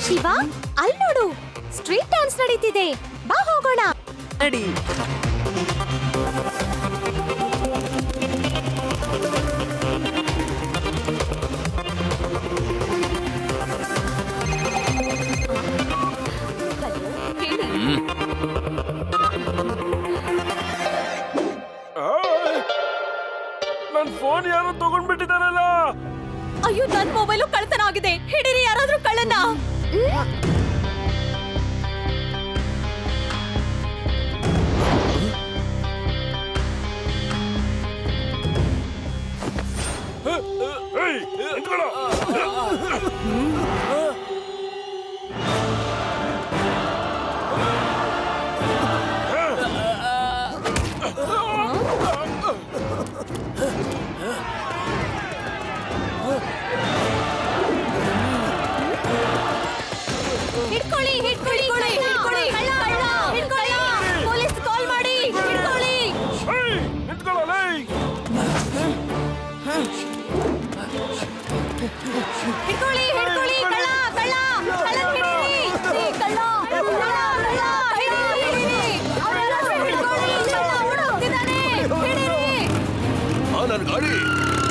ಶಿವ, ಅಲ್ಲಿ ನೋಡು, street dance ನಡೀತಿದೆ. ಬಾ ಹೋಗೋಣ. ನಡಿ. ನನ್ ಫೋನ್ ಯಾರು ತಗೊಂಡ್ಬಿಟ್ಟಿದಾರಲ್ಲ. ಅಯ್ಯೋ, ನನ್ ಮೊಬೈಲು ಕಳ್ತನ ಆಗಿದೆ. ಹಿಡೀರಿ ಯಾರಾದ್ರೂ ಕಳ್ಳನ. ಹಿಡ್ಕೊಳ್ಳಿ, ಹಿಡ್ಕೊಳ್ಳಿ, ಹಿಡ್ಕೊಳ್ಳಿ, ಹಿಡ್ಕೊಳ್ಳಿ. ಪೊಲೀಸ್ ಕಾಲ್ ಮಾಡಿ. ಹಿಡ್ಕೊಳ್ಳಿ. ಹಿಡ್ಕೊಳ್ಳಿ, ಹಿಡ್ಕೊಳ್ಳಿ. ಕಳ್ಳ, ಕಳ್ಳ, ಕಳ್ಳ ಹಿಡೀರಿ. ಕಳ್ಳ, ಕಳ್ಳ, ಕಳ್ಳ, ಹಿಡೀರಿ. ಅವರೆಲ್ಲ ಹಿಡ್ಕೊಳ್ಳಿ. ಕಳ್ಳ ಓಡೋಗ್ತಿದ್ದಾನೆ. ಹಿಡೀರಿ. ನನ್ನ ಗಾಡಿ.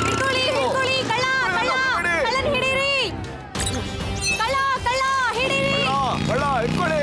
ಹಿಡ್ಕೊಳ್ಳಿ, ಹಿಡ್ಕೊಳ್ಳಿ. ಕಳ್ಳ, ಕಳ್ಳ, ಕಳ್ಳನ್ ಹಿಡೀರಿ. ಕಳ್ಳ, ಕಳ್ಳ, ಹಿಡೀರಿ. ಕಳ್ಳ ಹಿಡ್ಕೊಳ್ಳಿ.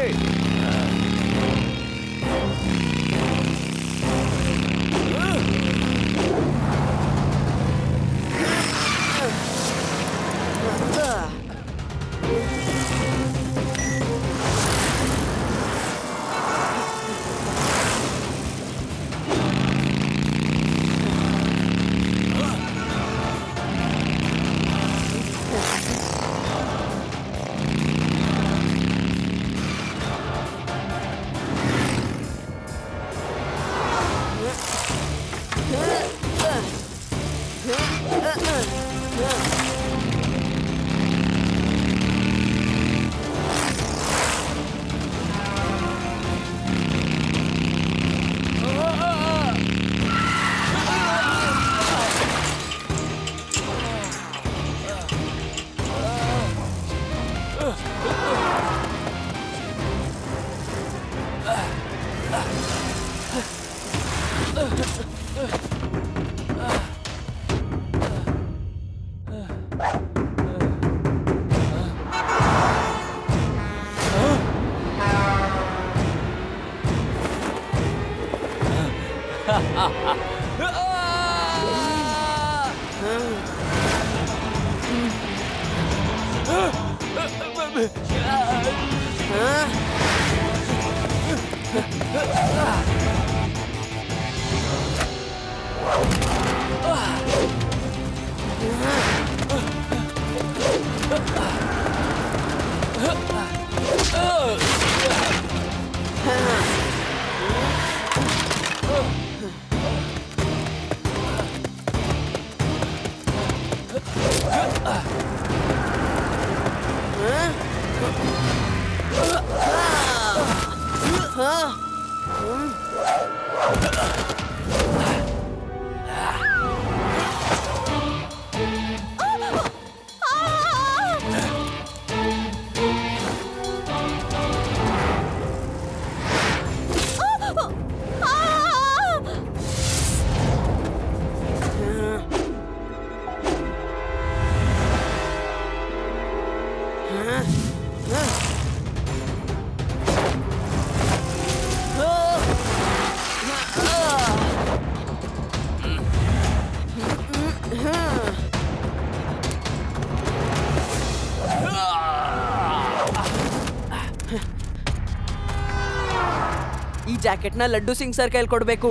ಜಾಕೆಟ್ ನ ಲಡ್ಡು ಸಿಂಗ್ ಸರ್ ಕೈಲಿ ಕೊಡ್ಬೇಕು.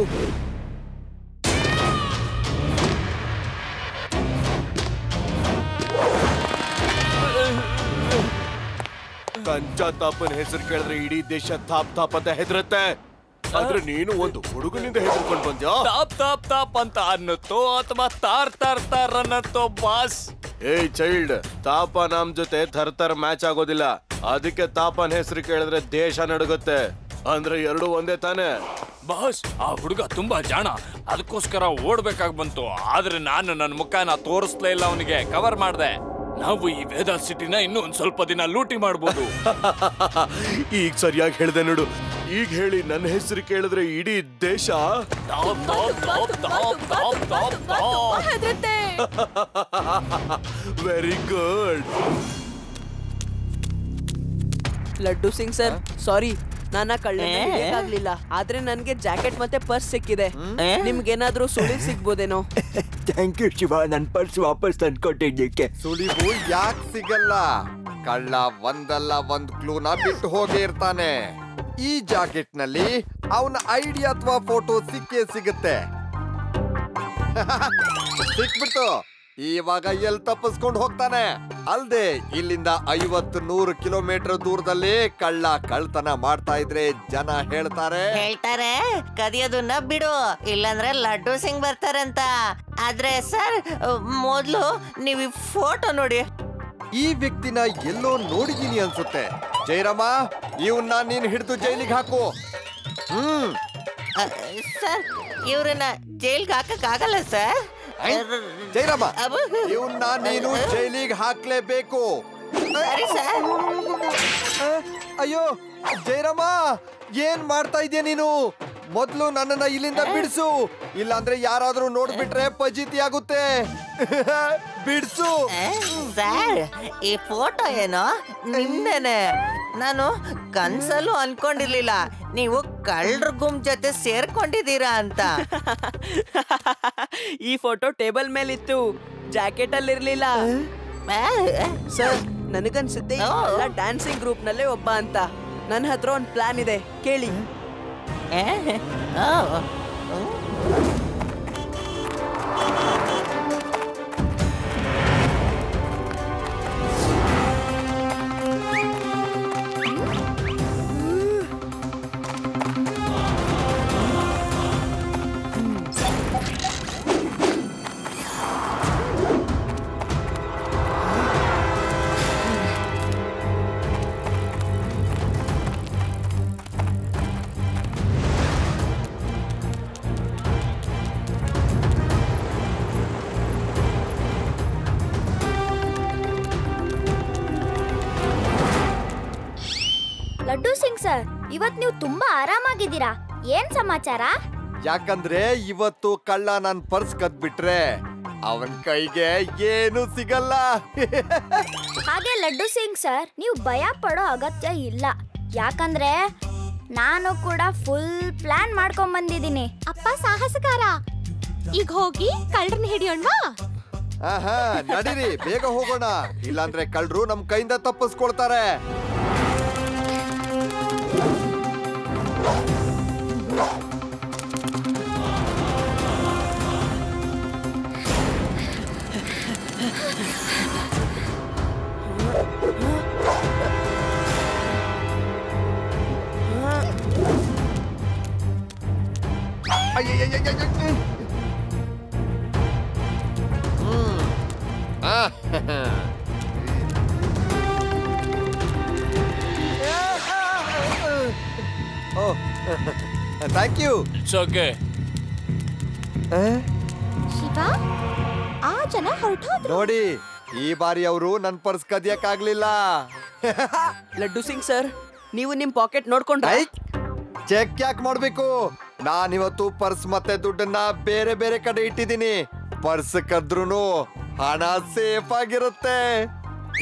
ಕಂಚಾ ತಾಪನ್ ಹೆಸರು ಕೇಳಿದ್ರೆ ಇಡೀ ದೇಶ ತಾಪ್ ಅಂತ ಹೆದರುತ್ತೆ. ಆದ್ರೆ ನೀನು ಒಂದು ಹುಡುಗನಿಂದ ಹೆದರ್ಕೊಂಡು ಬಂದ್ಯಾ? ತಾಪ್ ಅಂತ ಅನ್ನತ್ತೋ ಅಥವಾ ತಾರ್ ಅನ್ನತ್ತೋ ಬಾಸ್? ಏಯ್ ಚೈಲ್ಡ್, ತಾಪ ನಮ್ ಜೊತೆ ಥರ್ ಮ್ಯಾಚ್ ಆಗೋದಿಲ್ಲ. ಅದಕ್ಕೆ ತಾಪನ್ ಹೆಸರು ಕೇಳಿದ್ರೆ ದೇಶ ನಡುಗುತ್ತೆ. ಅಂದ್ರೆ ಎರಡು ಒಂದೇ ತಾನೆ ಬಾಸ್. ಆ ಹುಡುಗ ತುಂಬಾ ಜಾಣ, ಅದಕ್ಕೋಸ್ಕರ ಓಡ್ಬೇಕಾಗ್ ಬಂತು. ಆದ್ರೆ ನಾನು ನನ್ನ ಮುಖನ ತೋರಿಸ್ಲೇ ಇಲ್ಲ, ಅವನಿಗೆ ಕವರ್ ಮಾಡ್ದೆ. ನಾವು ಈ ವೇದಾ ಸಿಟಿನ ಇನ್ನೂ ಒಂದ್ ಸ್ವಲ್ಪ ದಿನ ಲೂಟಿ ಮಾಡ್ಬೋದು. ಈಗ ಸರಿಯಾಗಿ ಹೇಳ್ದೆ ನೋಡು. ಈಗ ಹೇಳಿ, ನನ್ನ ಹೆಸರು ಕೇಳಿದ್ರೆ ಇಡೀ ದೇಶ ಹೆದ್ರುತ್ತೆ. Very good. Laddu Singh sir, sorry, ನಾನ ಕಳ್ಳಾಗ್ಲಿಲ್ಲ. ಆದ್ರೆ ನನ್ಗೆ ಜಾಕೆಟ್ ಮತ್ತೆ ಪರ್ಸ್ ಸಿಕ್ಕಿದೆ. ನಿಮ್ಗೇನಾದ್ರೂ ಸುಳಿವು ಸಿಗ್ಬೋದೇನೋ? ಥ್ಯಾಂಕ್ ಯು ಶಿವ, ನನ್ ಪರ್ಸ್ ವಾಪಸ್ ತಂದ್ಕೊಟ್ಟಿದ್ದಕ್ಕೆ. ಸುಳಿವು ಯಾಕೆ ಸಿಗಲ್ಲ? ಕಳ್ಳ ಒಂದಲ್ಲ ಒಂದ್ ಕ್ಲೂನ ಬಿಟ್ಟು ಹೋಗೇ ಇರ್ತಾನೆ. ಈ ಜಾಕೆಟ್ ನಲ್ಲಿ ಅವನ ಐಡಿ ಅಥವಾ ಫೋಟೋ ಸಿಕ್ಕೇ ಸಿಗುತ್ತೆ. ಸಿಕ್ಬಿಟ್ಟು ಇವಾಗ ಎಲ್ ತಪ್ಪಿಸ್ಕೊಂಡು ಹೋಗ್ತಾನೆ. ಅಲ್ದೆ ಇಲ್ಲಿಂದ 50-100 ಕಿಲೋಮೀಟರ್ ದೂರದಲ್ಲಿ ಕಳ್ಳ ಕಳ್ತನ ಮಾಡ್ತಾ ಇದ್ರೆ ಜನ ಹೇಳ್ತಾರೆ ಕದಿಯೋದನ್ನ ಬಿಡು, ಇಲ್ಲಾಂದ್ರೆ ಲಡ್ಡು ಸಿಂಗ್ ಬರ್ತಾರಂತ. ಆದ್ರೆ ಸರ್, ಮೊದ್ಲು ನೀವು ಫೋಟೋ ನೋಡಿ. ಈ ವ್ಯಕ್ತಿನ ಎಲ್ಲೋ ನೋಡಿದೀನಿ ಅನ್ಸುತ್ತೆ. ಜಯರಾಮ, ಇವನ್ನ ನೀನ್ ಹಿಡಿದು ಜೈಲಿಗೆ ಹಾಕು. ಸರ್, ಇವ್ರನ್ನ ಜೈಲ್ಗೆ ಹಾಕಕ್ ಆಗಲ್ಲ ಸರ್. ಜಯರಾಮ, ಇವನ್ನ ನೀನು ಜೈಲಿಗೆ ಹಾಕ್ಲೇಬೇಕು. ಸರಿ ಸರ್. ಅಯ್ಯೋ ಜಯರಾಮ, ಏನ್ ಮಾಡ್ತಾ ಇದೀಯ ನೀನು? ಮೊದ್ಲು ನನ್ನನ್ನ ಇಲ್ಲಿಂದ ಬಿಡಿಸು, ಇಲ್ಲಾಂದ್ರೆ ಯಾರಾದ್ರೂ ನೋಡ್ಬಿಟ್ರೆ ಫಜೀತಿ ಆಗುತ್ತೆ. ಬಿಡಿಸು ಸರ್. ಈ ಫೋಟೋ ಏನೋ ನಿಮ್ದೇನೆ. ನಾನು ಕನ್ಸಲ್ಲೂ ಅನ್ಕೊಂಡಿರ್ಲಿಲ್ಲ ನೀವು ಕಳ್ಳರ ಗುಂಪು ಜೊತೆ ಸೇರ್ಕೊಂಡಿದ್ದೀರಾ ಅಂತ. ಈ ಫೋಟೋ ಟೇಬಲ್ ಮೇಲಿತ್ತು, ಜಾಕೆಟ್ ಅಲ್ಲಿ ಇರ್ಲಿಲ್ಲ. ಸರ್, ನನಗನ್ಸುತ್ತೆ ಡ್ಯಾನ್ಸಿಂಗ್ ಗ್ರೂಪ್ ನಲ್ಲೇ ಒಬ್ಬ ಅಂತ. ನನ್ನ ಹತ್ರ ಒಂದು ಪ್ಲಾನ್ ಇದೆ, ಕೇಳಿ. ಲಡ್ಡು ಸಿಂಗ್ ಸರ್, ಇವತ್ ನೀವು ತುಂಬಾ ಆರಾಮಾಗಿದ್ದೀರಾ. ಏನ್ ಸಮಾಚಾರ? ಯಾಕಂದ್ರೆ ಇವತ್ತು ಕಳ್ಳ ನನ್ ಪರ್ಸ್ ಕದ್ಬಿಟ್ರೆ ಅವನ್ ಕೈಗೆ ಏನು ಸಿಗಲ್ಲ. ಹಾಗೆ ಲಡ್ಡು ಸಿಂಗ್ ಸರ್, ನೀವು ಭಯ ಪಡೋ ಅಗತ್ಯ ಇಲ್ಲ. ಯಾಕಂದ್ರೆ ನಾನು ಕೂಡ ಫುಲ್ ಪ್ಲಾನ್ ಮಾಡ್ಕೊಂಡ್ ಬಂದಿದ್ದೀನಿ. ಅಪ್ಪ ಸಾಹಸಕಾರ, ಈಗ ಹೋಗಿ ಕಳ್ಳರನ್ನ ಹಿಡಿಯೋಣವಾ? ಆಹಾ, ನಡೀರಿ, ಬೇಗ ಹೋಗೋಣ. ಇಲ್ಲಾಂದ್ರೆ ಕಳ್ಳರು ನಮ್ ಕೈಯಿಂದ ತಪ್ಪಿಸ್ಕೊಳ್ತಾರೆ. Thank you. It's okay. Shiva, ಆ ಜನ ಹೊರಟೋದ್ರು ನೋಡಿ, ಈ ಬಾರಿ ಅವರು ನನ್ ಪರ್ಸ್ ಕದಿಯಕ್ಕಾಗ್ಲಿಲ್ಲ. ಲಡ್ಡು ಸಿಂಗ್ ಸರ್, ನೀವು ನಿಮ್ ಪಾಕೆಟ್ ನೋಡ್ಕೊಂಡ್ರೆ? ಚೆಕ್ ಯಾಕೆ ಮಾಡ್ಬೇಕು? ನಾನಿವತ್ತು ಪರ್ಸ್ ಮತ್ತೆ ದುಡ್ಡನ್ನ ಬೇರೆ ಬೇರೆ ಕಡೆ ಇಟ್ಟಿದ್ದೀನಿ. ಪರ್ಸ್ ಕದ್ರುನು ಹಣ ಸೇಫ್ ಆಗಿರುತ್ತೆ.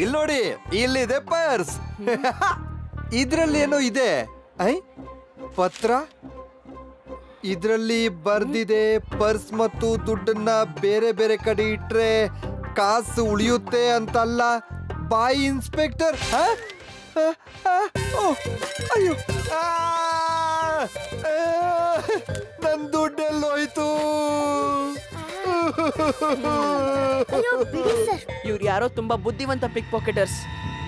ಇಲ್ಲಿ ನೋಡಿ, ಇಲ್ಲಿದೆ ಪರ್ಸ್. ಇದ್ರಲ್ಲಿ ಏನೋ ಇದೆ. ಪತ್ರ ಇದ್ರಲ್ಲಿ ಬರ್ದಿದೆ, ಪರ್ಸ್ ಮತ್ತು ದುಡ್ಡನ್ನ ಬೇರೆ ಬೇರೆ ಕಡೆ ಇಟ್ರೆ ಕಾಸು ಉಳಿಯುತ್ತೆ ಅಂತಲ್ಲ. ಬಾಯ್ ಇನ್ಸ್ಪೆಕ್ಟರ್. ಅಯ್ಯೋ, ನನ್ ದುಡ್ಡೆಲ್ಲೋಯ್ತು. ಅಯ್ಯೋ ಬಿಡಿ ಸರ್. ಇವ್ರು ಯಾರೋ ತುಂಬಾ ಬುದ್ಧಿವಂತ ಪಿಕ್ ಪಾಕೆಟರ್ಸ್.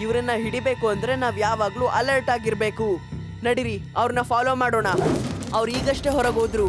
ಇವ್ರನ್ನ ಹಿಡಿಬೇಕು ಅಂದ್ರೆ ನಾವ್ ಯಾವಾಗ್ಲೂ ಅಲರ್ಟ್ ಆಗಿರ್ಬೇಕು. ನಡೀರಿ, ಅವ್ರನ್ನ ಫಾಲೋ ಮಾಡೋಣ. ಅವ್ರು ಈಗಷ್ಟೇ ಹೊರಗೆ ಹೋದ್ರು.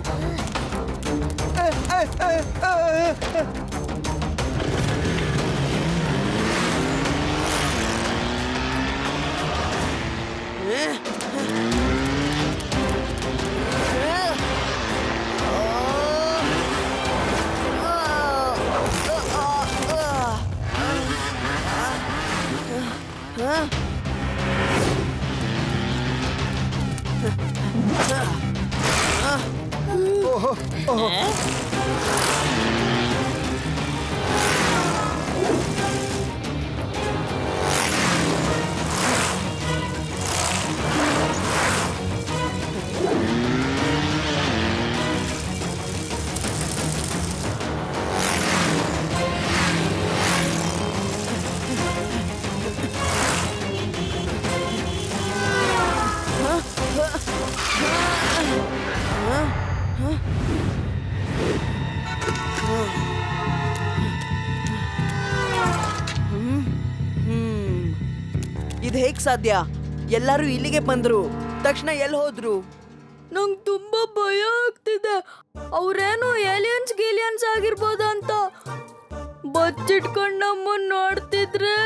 ಇದು ಹೇಗ್ ಸಾಧ್ಯ? ಎಲ್ಲರೂ ಇಲ್ಲಿಗೆ ಬಂದ್ರು, ತಕ್ಷಣ ಎಲ್ಲಿ ಹೋದ್ರು? ನಂಗೆ ತುಂಬಾ ಭಯ ಆಗ್ತಿದೆ. ಅವ್ರೇನು ಏಲಿಯನ್ಸ್ ಗೀಲಿಯನ್ಸ್ ಆಗಿರ್ಬೋದ ಅಂತ ಬಚ್ಚಿಟ್ಕೊಂಡ್ ನಮ್ಮನ್ನ ನೋಡ್ತಿದ್ರೆ.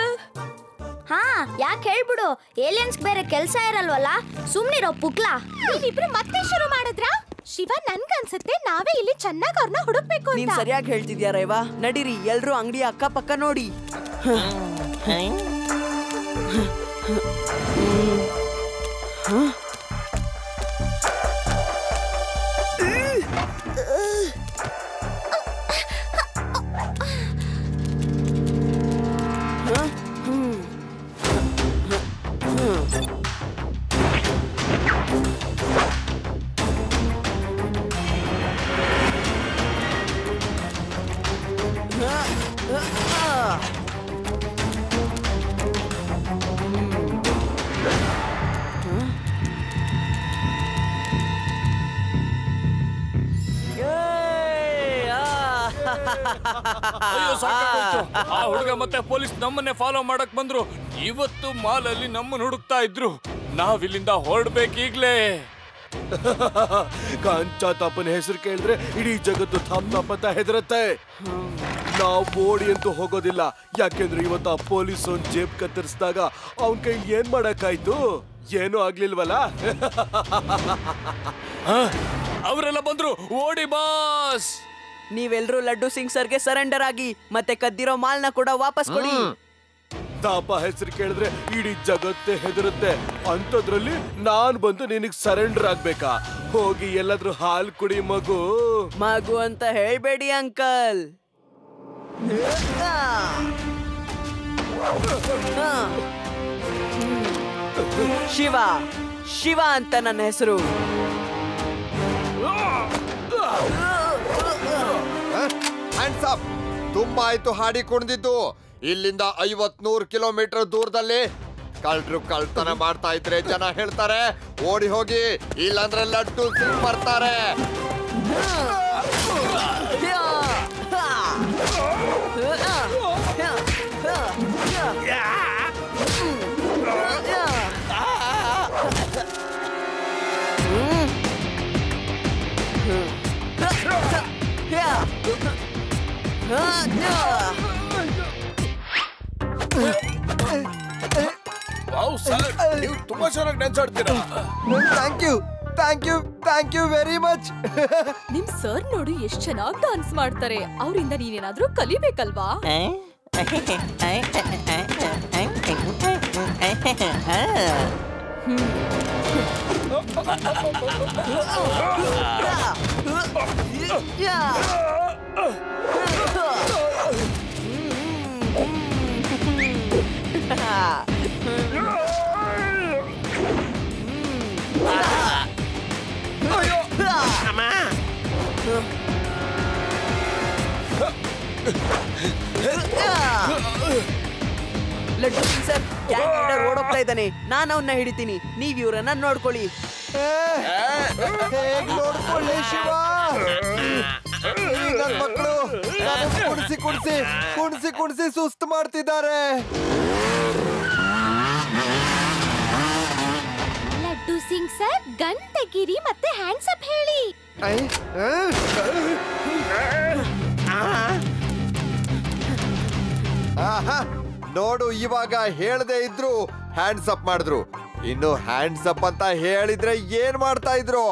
ಹಾ, ಯಾಕೆ ಹೇಳ್ಬಿಡು, ಏಲಿಯನ್ಸ್ ಬೇರೆ ಕೆಲ್ಸ ಇರಲ್ವಲ್ಲ, ಸುಮ್ನಿರೋ ಪುಕ್ಲಾ. ನೀವಿಬ್ರು ಮತ್ತೆ ಶುರು ಮಾಡಿದ್ರಾ? ಶಿವ, ನನ್ಗನ್ಸುತ್ತೆ ನಾವೇ ಇಲ್ಲಿ ಚೆನ್ನಾಗಿ ಅವ್ರನ್ನ ಹುಡುಕ್ಬೇಕು ನೀನ್ ಅಂತ. ಸರಿಯಾಗಿ ಹೇಳ್ತಿದ್ಯಾ ರೇವಾ. ನಡೀರಿ, ಎಲ್ರೂ ಅಂಗಡಿ ಅಕ್ಕಪಕ್ಕ ನೋಡಿ. ಅಯ್ಯೋ, ಸಾಕಾಗೋಯ್ತು. ಆ ಹುಡುಗ ಮತ್ತೆ ಪೊಲೀಸ್ ನಮ್ಮನ್ನೇ ಫಾಲೋ ಮಾಡಕ್ ಬಂದ್ರು. ಇವತ್ತು ಮಾಲಲ್ಲಿ ನಮ್ಮನ್ನ ಹುಡುಕ್ತಾ ಇದ್ರು. ನಾವಿಲ್ಲಿಂದ ಹೊರಡ್ಬೇಕೀಗ್ಲೇ. ಕಾಂಚಾ ತಾಪನ ಹೆಸರು ಕೇಳಿದ್ರೆ ಇಡೀ ಜಗತ್ತು ಥಾಪ್ ಥಾಪ್ ಅಂತ ಹೆದರತ್ತೆ. ನಾವು ಓಡಿ ಅಂತೂ ಹೋಗೋದಿಲ್ಲ, ಯಾಕೆಂದ್ರೆ ಇವತ್ತು ಆ ಪೊಲೀಸ್ ಒಂದ್ ಜೇಬ್ ಕತ್ತರಿಸಿದಾಗ ಅವನ್ ಕೈ ಏನ್ ಮಾಡಕ್ಕಾಯ್ತು? ಏನೂ ಆಗ್ಲಿಲ್ವಲ್ಲ. ಅವರೆಲ್ಲ ಬಂದ್ರು, ಓಡಿ ಬಾಸ್. ನೀವೆಲ್ರೂ ಲಡ್ಡು ಸಿಂಗ್ ಸರ್ಗೆ ಸರೆಂಡರ್ ಆಗಿ, ಮತ್ತೆ ಕದ್ದಿರೋ ಮಾಲ್ನ ಕೂಡ ವಾಪಸ್ ಕೊಡಿ. ತಾಪ ಹೆಸರು ಕೇಳಿದ್ರೆ ಇಡೀ ಜಗತ್ತೇ ಹೆದರುತ್ತೆ. ಅಂತದ್ರಲ್ಲಿ ನಾನ್ ಬಂದು ನಿನಗ್ ಸರೆಂಡರ್ ಆಗ್ಬೇಕಾ? ಹೋಗಿ ಎಲ್ಲಾದ್ರೂ ಹಾಲ್ ಕುಡಿ ಮಗು. ಮಗು ಅಂತ ಹೇಳ್ಬೇಡಿ ಅಂಕಲ್. ಶಿವ, ಶಿವ ಅಂತ ನನ್ನ ಹೆಸರು. Hands up. ತುಂಬಾ ಆಯ್ತು ಹಾಡಿ ಕುಣಿದಿದ್ದು. ಇಲ್ಲಿಂದ 50-100 ಕಿಲೋಮೀಟರ್ ದೂರದಲ್ಲಿ ಕಳ್ರು ಕಳ್ತನ ಮಾಡ್ತಾ ಇದ್ರೆ ಜನ ಹೇಳ್ತಾರೆ ಓಡಿ ಹೋಗಿ, ಇಲ್ಲಾಂದ್ರೆ ಲಡ್ಡು ಸಿಂಗ್ ಬರ್ತಾರೆ. ವಾವ್ ಸರ್, ನೀವು ತುಂಬಾ ಚೆನ್ನಾಗಿ ಡ್ಯಾನ್ಸ್ ಆಡ್ತೀರಾ. Thank you very much. ನಿಮ್ ಸರ್ ನೋಡು ಎಷ್ಟ್ ಚೆನ್ನಾಗಿ ಡಾನ್ಸ್ ಮಾಡ್ತಾರೆ. ಅವರಿಂದ ನೀನೇನಾದ್ರೂ ಕಲಿಬೇಕಲ್ವಾ? Laddu Singh sir, gang leader ಓಡೋಗ್ತಾ ಇದ್ದಾನೆ. ನಾನು ಅವನ್ನ ಹಿಡಿತೀನಿ, ನೀವ್ ಇವ್ರನ್ನ ನೋಡ್ಕೊಳ್ಳಿ. ಹೇಗ್ ನೋಡ್ಕೊಳ್ಳಿ ಶಿವ. ನನ್ ಮಕ್ಕಳು ಕುಣಿಸಿ ಕುಣಿಸಿ ಕುಣಿಸಿ ಕುಣಿಸಿ ಸುಸ್ತು ಮಾಡ್ತಿದ್ದಾರೆ. ಲಡ್ಡು ಸಿಂಗ್ ಸರ್ ಗನ್ ತೆಗೀರಿ ಮತ್ತೆ ಹ್ಯಾಂಡ್ಸ್ ಅಪ್ ಹೇಳಿ. ನೋಡು, ಇವಾಗ ಹೇಳದೆ ಇದ್ರು ಹ್ಯಾಂಡ್ಸ್ ಅಪ್ ಮಾಡಿದ್ರು. ಇನ್ನು ಹ್ಯಾಂಡ್ಸ್ ಅಪ್ ಅಂತ ಹೇಳಿದ್ರೆ ಏನ್ ಮಾಡ್ತಾ ಇದ್ರು?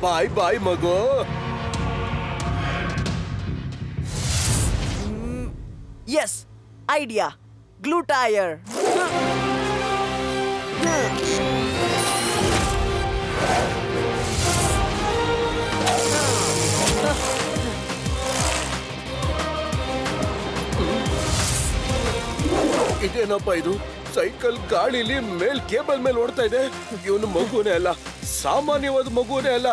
ಬಾಯ್ ಬಾಯ್ ಮಗು. Yes, idea. Glue tyre. ಇದೇನಪ್ಪ ಇದು? ಸೈಕಲ್ ಗಾಳಿಲಿ ಮೇಲ್ ಕೇಬಲ್ ಮೇಲೆ ಓಡ್ತಾ ಇದೆ. ಇವನು ಮಗುನೇ ಅಲ್ಲ, ಸಾಮಾನ್ಯವಾದ ಮಗುನೇ ಅಲ್ಲ.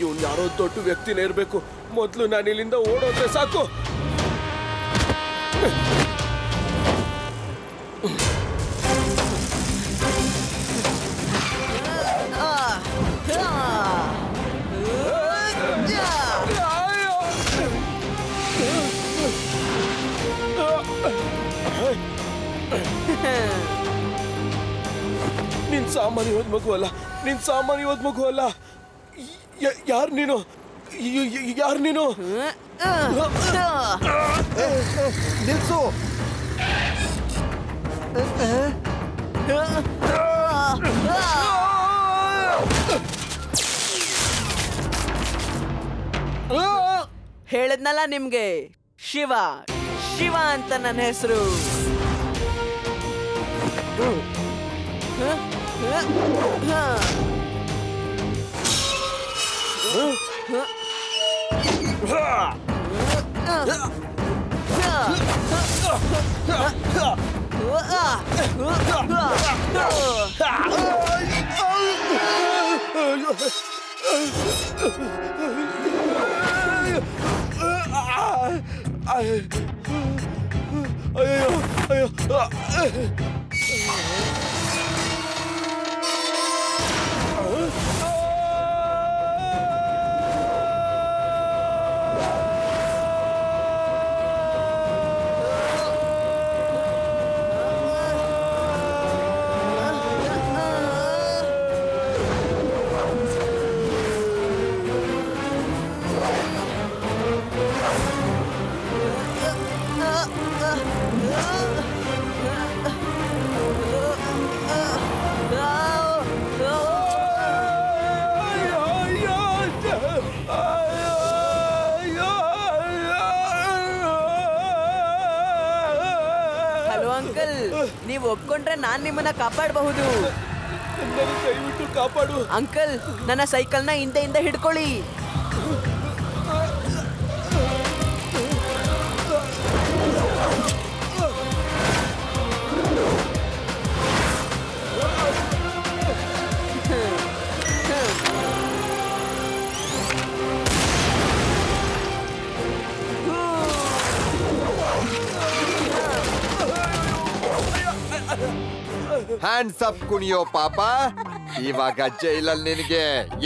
ಇವನ್ ಯಾರೋ ದೊಡ್ಡ ವ್ಯಕ್ತಿನೇ ಇರ್ಬೇಕು. ಮೊದ್ಲು ನಾನು ಇಲ್ಲಿಂದ ಓಡೋದ್ರೆ ಸಾಕು. ನೀನ್ ಸಾಮಾನ್ಯವಾದ ಮಗು ಅಲ್ಲ, ನೀನ್ ಸಾಮಾನ್ಯವಾದ ಮಗು ಅಲ್ಲ. ಯಾರು ನೀನು? ಯಾರು ನೀನು? ನಿಲ್ಸು. ಹೇಳದ್ನಲ್ಲ ನಿಮ್ಗೆ, ಶಿವ ಶಿವ ಅಂತ ನನ್ನ ಹೆಸರು. ನೀವು ಒಪ್ಕೊಂಡ್ರೆ ನಾನ್ ನಿಮ್ಮನ್ನ ಕಾಪಾಡಬಹುದು. ದಯವಿಟ್ಟು ಕಾಪಾಡು ಅಂಕಲ್. ನನ್ನ ಸೈಕಲ್ನ ಹಿಂದೆಯಿಂದ ಹಿಡ್ಕೊಳ್ಳಿ. ಹ್ಯಾಂಡ್ಸ್ ಅಪ್ ಕುಣಿಯೋ ಪಾಪ. ಇವಾಗ ಜೈಲಲ್ಲಿ ನಿನಗೆ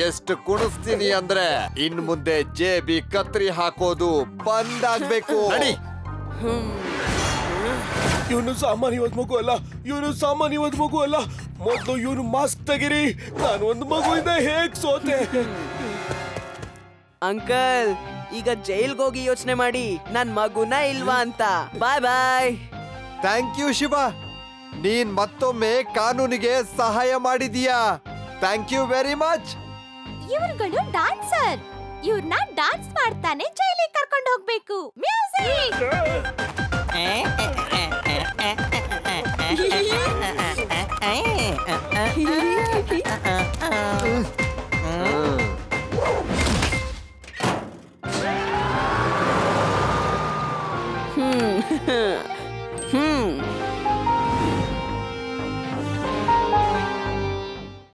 ಎಷ್ಟು ಕುಣಿಸ್ತೀನಿ ಅಂದ್ರೆ ಇನ್ ಮುಂದೆ ಜೇಬಿ ಕತ್ರಿ ಹಾಕೋದು ಬಂದಾಗ್ಬೇಕು. ನಡಿ. ಇವನು ಸಾಮಾನ್ಯವಾದ ಮಗು ಅಲ್ಲ, ಇವನು ಸಾಮಾನ್ಯವಾದ ಮಗು ಅಲ್ಲ. ಮೊದಲು ಇವನು ಮಾಸ್ಕ್ ತೆಗಿರಿ. ನಾನು ಒಂದು ಮಗುವಿಂದ ಹೇಗ್ ಸೋತೆ? ಅಂಕಲ್, ಈಗ ಜೈಲ್ಗೆ ಹೋಗಿ ಯೋಚನೆ ಮಾಡಿ ನನ್ ಮಗುನ ಇಲ್ವಾ ಅಂತ. Bye bye. Thank you Shiva, ನೀನ್ ಮತ್ತೊಮ್ಮೆ ಕಾನೂನಿಗೆ ಸಹಾಯ ಮಾಡಿದೀಯಾ. Thank you very much. ಇವ್ರುಗಳು ಡ್ಯಾನ್ಸರ್, ಇವ್ರನ್ನ ಡ್ಯಾನ್ಸ್ ಮಾಡ್ತಾನೆ ಜೈಲಿಗೆ ಕರ್ಕೊಂಡು ಹೋಗ್ಬೇಕು. ಮ್ಯೂಸಿಕ್.